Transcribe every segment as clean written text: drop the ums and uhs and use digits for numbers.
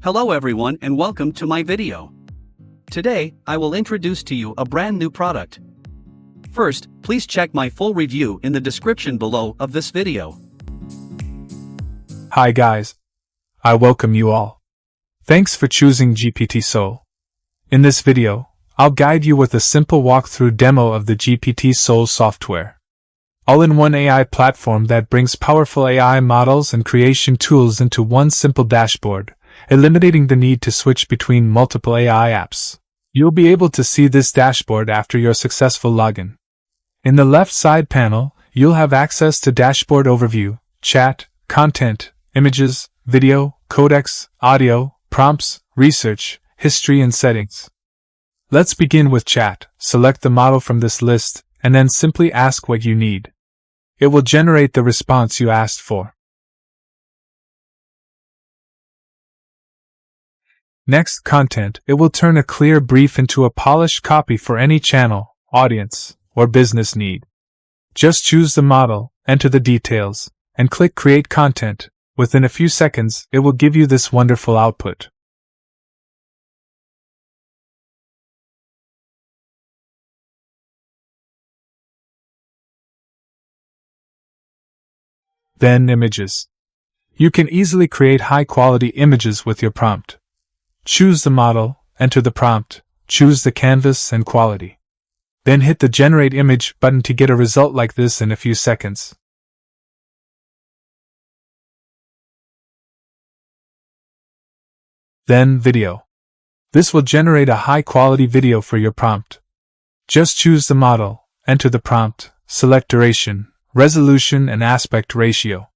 Hello everyone and welcome to my video. Today, I will introduce to you a brand new product. First, please check my full review in the description below of this video. Hi guys. I welcome you all. Thanks for choosing GPT Sol. In this video, I'll guide you with a simple walkthrough demo of the GPT Sol software. All-in-one AI platform that brings powerful AI models and creation tools into one simple dashboard, eliminating the need to switch between multiple AI apps. You'll be able to see this dashboard after your successful login. In the left side panel, you'll have access to dashboard overview, chat, content, images, video, codecs, audio, prompts, research, history and settings. Let's begin with chat. Select the model from this list, and then simply ask what you need. It will generate the response you asked for. Next, content. It will turn a clear brief into a polished copy for any channel, audience, or business need. Just choose the model, enter the details, and click Create Content. Within a few seconds, it will give you this wonderful output. Then images. You can easily create high-quality images with your prompt. Choose the model, enter the prompt, choose the canvas and quality. Then hit the Generate Image button to get a result like this in a few seconds. Then video. This will generate a high-quality video for your prompt. Just choose the model, enter the prompt, select duration, resolution and aspect ratio.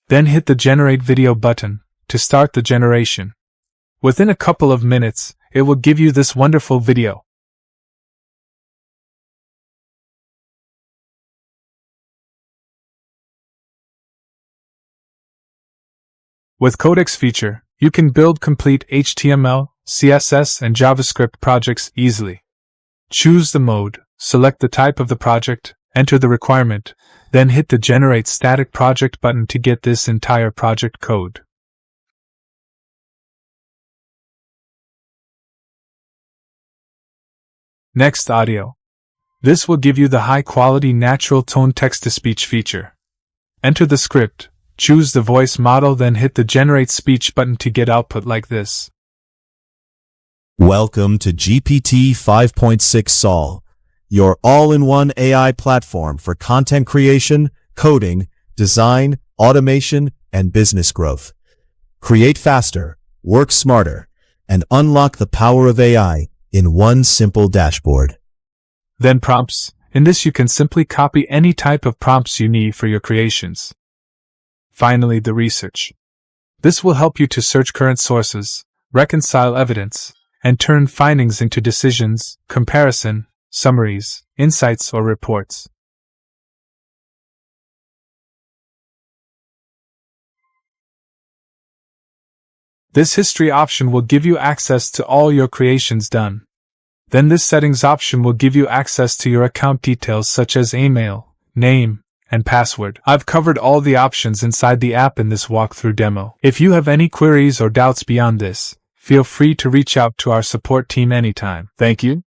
Then hit the Generate Video button to start the generation. Within a couple of minutes, it will give you this wonderful video. With Codecs feature, you can build complete HTML, CSS, and JavaScript projects easily. Choose the mode, select the type of the project, enter the requirement, then hit the Generate Static Project button to get this entire project code. Next, audio. This will give you the high-quality natural tone text-to-speech feature. Enter the script, choose the voice model, then hit the Generate Speech button to get output like this. Welcome to GPT 5.6 Sol, your all-in-one AI platform for content creation, coding, design, automation, and business growth. Create faster, work smarter, and unlock the power of AI in one simple dashboard. Then prompts. In this you can simply copy any type of prompts you need for your creations. Finally, the research. This will help you to search current sources, reconcile evidence, and turn findings into decisions, comparison, summaries, insights, or reports. This history option will give you access to all your creations done. Then this settings option will give you access to your account details such as email, name, and password. I've covered all the options inside the app in this walkthrough demo. If you have any queries or doubts beyond this, feel free to reach out to our support team anytime. Thank you.